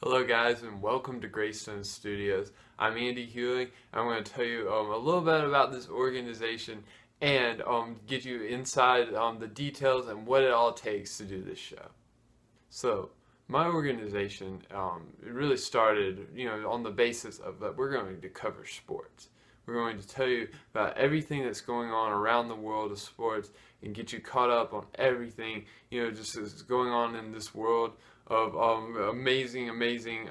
Hello guys and welcome to Greystone Studios. I'm Andy Hewing. I'm going to tell you a little bit about this organization and get you inside the details and what it all takes to do this show. So my organization, it really started, on the basis of that we're going to cover sports. We're going to tell you about everything that's going on around the world of sports and get you caught up on everything, just is going on in this world of amazing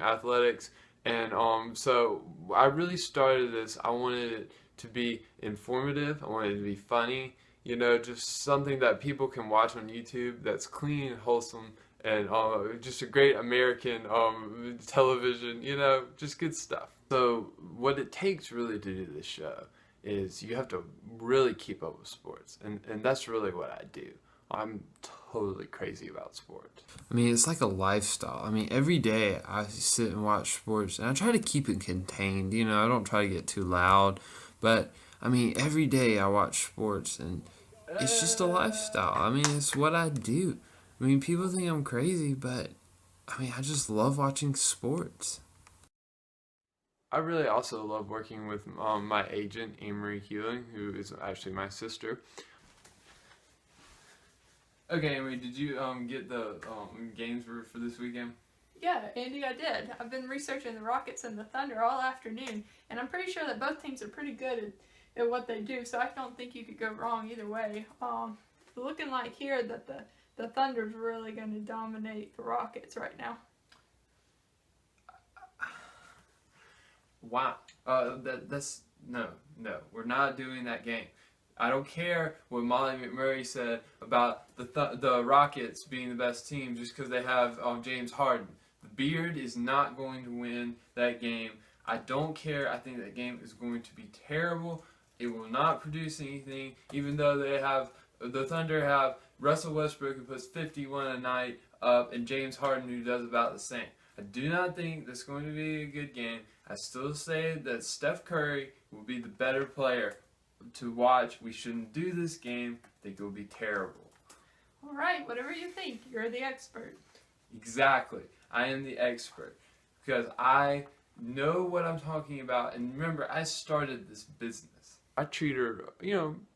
athletics. And so I really started this. I wanted it to be informative. I wanted it to be funny. Just something that people can watch on YouTube that's clean and wholesome and just a great American television, just good stuff. So what it takes really to do this show is you have to really keep up with sports, and that's really what I do. I'm totally crazy about sports. I mean, it's like a lifestyle. I mean, every day I sit and watch sports, and I try to keep it contained. I don't try to get too loud, but I mean, every day I watch sports, and it's just a lifestyle. I mean, it's what I do. I mean, people think I'm crazy, but I mean, I just love watching sports. I really also love working with my agent, Amory Hewing, who is actually my sister. Okay, Amory, did you get the games for this weekend? Yeah, Andy, I did. I've been researching the Rockets and the Thunder all afternoon, and I'm pretty sure that both teams are pretty good at what they do, so I don't think you could go wrong either way. Looking like here that the Thunder's really going to dominate the Rockets right now. Wow. That's no. We're not doing that game. I don't care what Molly McMurray said about the Rockets being the best team just because they have James Harden. The Beard is not going to win that game. I don't care. I think that game is going to be terrible. It will not produce anything, even though the Thunder have Russell Westbrook who puts 51 a night up and James Harden who does about the same. I do not think that's going to be a good game. I still say that Steph Curry will be the better player to watch. We shouldn't do this game. I think it will be terrible. All right, whatever you think. You're the expert. Exactly. I am the expert because I know what I'm talking about. And remember, I started this business. I treat her,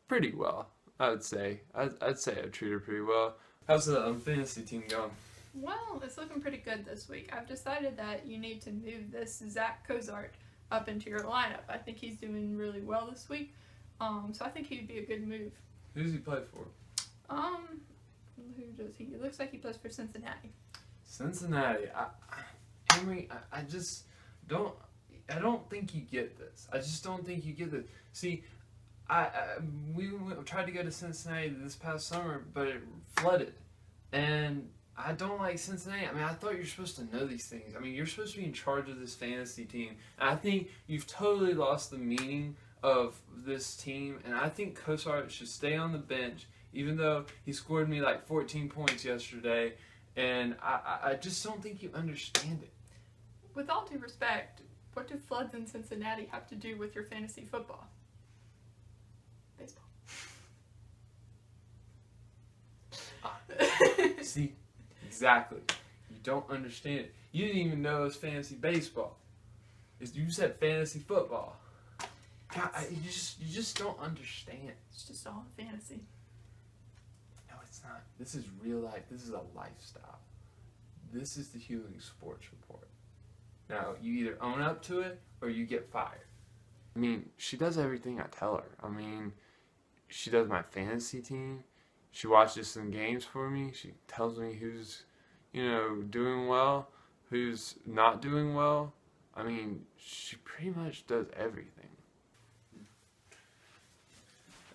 pretty well, I would say. I'd say I treat her pretty well. How's the fantasy team going? Well, it's looking pretty good this week. I've decided that you need to move this Zach Cozart up into your lineup. I think he's doing really well this week. So I think he'd be a good move. Who does he play for? Who does he? It looks like he plays for Cincinnati. Cincinnati. Henry, I just don't. I don't think you get this. I just don't think you get this. See, we tried to go to Cincinnati this past summer, but it flooded, and I don't like Cincinnati. I mean, I thought you were supposed to know these things. I mean, you're supposed to be in charge of this fantasy team, and I think you've totally lost the meaning of this team, and I think Cozart should stay on the bench, even though he scored me like 14 points yesterday, and I just don't think you understand it. With all due respect, what do floods in Cincinnati have to do with your fantasy football? Baseball. See, exactly. You don't understand it. You didn't even know it was fantasy baseball. You said fantasy football. God, you just don't understand. It's just all fantasy. No, it's not. This is real life. This is a lifestyle. This is the Hewing Sports Report. Now, you either own up to it or you get fired. I mean, she does everything I tell her. I mean, she does my fantasy team. She watches some games for me. She tells me who's, doing well, who's not doing well. I mean, she pretty much does everything.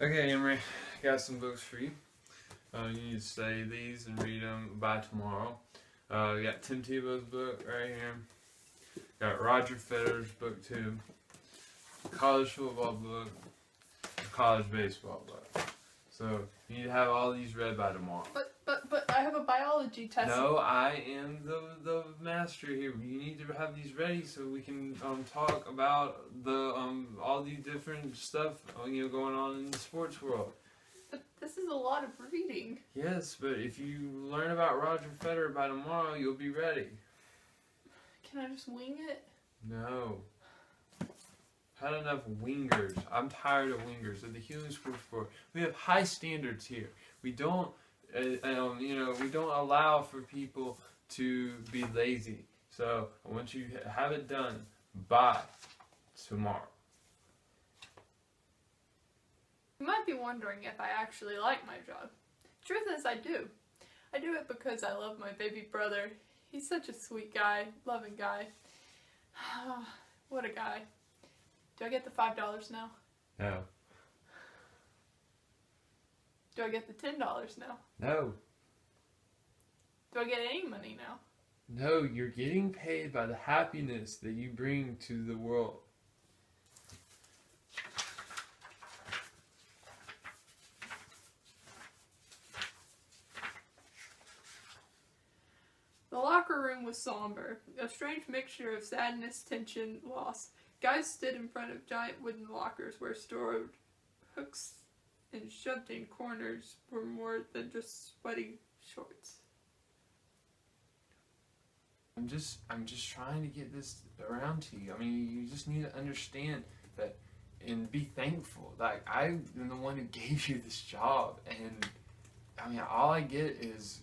Okay, Emery, I got some books for you. You need to study these and read them by tomorrow. We got Tim Tebow's book right here. Got Roger Federer's book too. College football book. College baseball book. So you need to have all these read by tomorrow. But I have a biology test. No, I am the master here. You need to have these ready so we can talk about the all these different stuff going on in the sports world. But this is a lot of reading. Yes, but if you learn about Roger Federer by tomorrow, you'll be ready. Can I just wing it? No. Had enough wingers. I'm tired of wingers. At the Healing Sports Sport, we have high standards here. We don't, we don't allow for people to be lazy. So I want you to have it done by tomorrow. You might be wondering if I actually like my job. Truth is, I do. I do it because I love my baby brother. He's such a sweet guy, loving guy. What a guy. Do I get the $5 now? No. Do I get the $10 now? No. Do I get any money now? No, you're getting paid by the happiness that you bring to the world. The locker room was somber, a strange mixture of sadness, tension, loss. Guys stood in front of giant wooden lockers where stored hooks and shoved in corners were more than just sweaty shorts. I'm just trying to get this around to you. I mean, you just need to understand that and be thankful. Like, I'm the one who gave you this job, and I mean, all I get is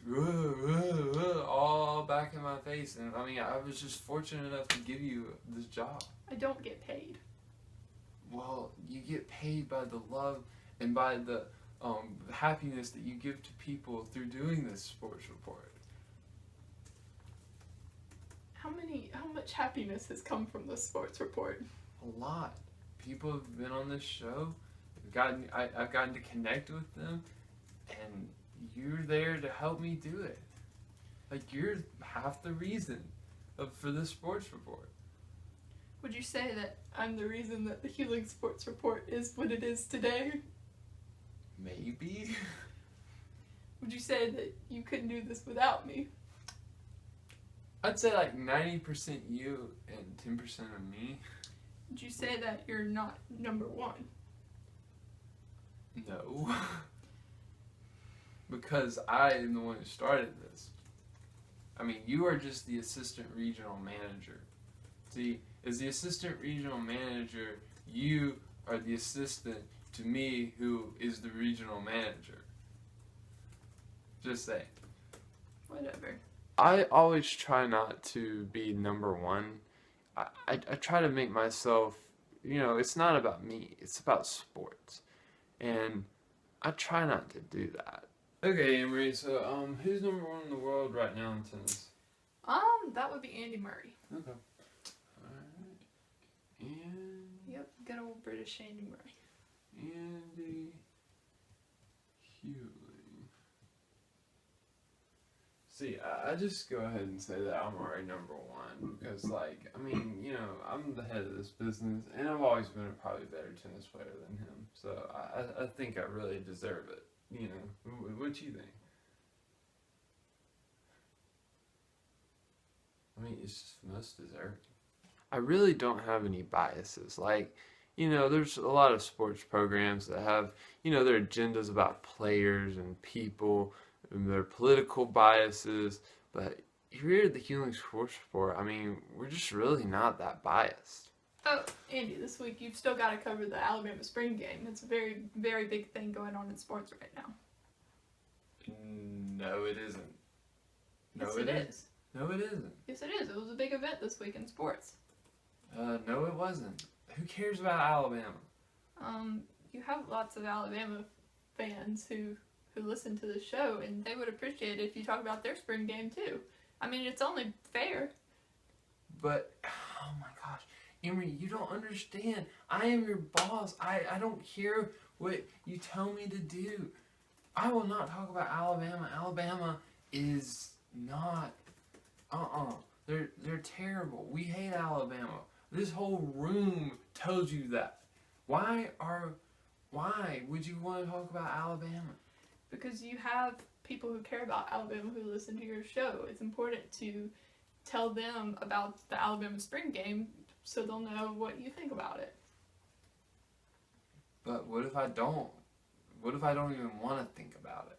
all back in my face. And I mean, I was just fortunate enough to give you this job. I don't get paid. Well, you get paid by the love and by the happiness that you give to people through doing this sports report. How much happiness has come from this sports report? A lot. People have been on this show. I've gotten to connect with them, and you're there to help me do it. Like, you're half the reason for this sports report. Would you say that I'm the reason that the Healing Sports Report is what it is today? Maybe. Would you say that you couldn't do this without me? I'd say like 90% you and 10% of me. Would you say that you're not number one? No. Because I am the one who started this. I mean, you are just the assistant regional manager. See, as the assistant regional manager, you are the assistant to me, who is the regional manager. Just saying. Whatever. I always try not to be number one. I try to make myself, it's not about me, it's about sports. And I try not to do that. Okay, Emery, so who's number one in the world right now in tennis? That would be Andy Murray. Okay. Alright. And Yep, good old British Andy Murray. Andy Hewling. See, I just go ahead and say that I'm already number one because, I'm the head of this business, and I've always been a probably better tennis player than him. So I think I really deserve it. What do you think? I mean, it's just most deserving. I really don't have any biases. There's a lot of sports programs that have, their agendas about players and people and their political biases. But here at the Healing Sports Report, we're just really not that biased. Oh, Andy, this week you've still got to cover the Alabama spring game. It's a very, very big thing going on in sports right now. No, it isn't. Yes, it is. No, it isn't. Yes, it is. It was a big event this week in sports. No, it wasn't. Who cares about Alabama? You have lots of Alabama fans who listen to the show, and they would appreciate it if you talk about their spring game too. It's only fair. But, oh my gosh, Emery, you don't understand. I am your boss. I don't care what you tell me to do. I will not talk about Alabama. Alabama is not, They're terrible. We hate Alabama. This whole room tells you that. Why would you want to talk about Alabama? Because you have people who care about Alabama who listen to your show. It's important to tell them about the Alabama spring game so they'll know what you think about it. But what if I don't? What if I don't even want to think about it?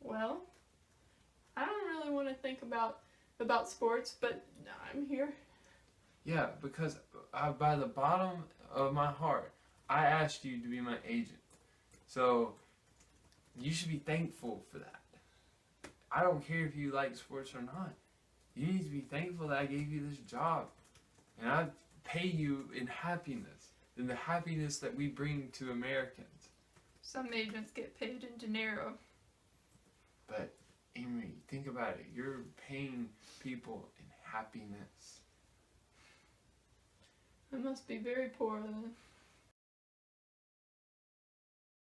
Well, I don't really want to think about about sports, but I'm here. Yeah, because by the bottom of my heart, I asked you to be my agent. So you should be thankful for that. I don't care if you like sports or not. You need to be thankful that I gave you this job. And I pay you in happiness, in the happiness that we bring to Americans. Some agents get paid in dinero. But, Amory, think about it. You're paying people in happiness. I must be very poor then.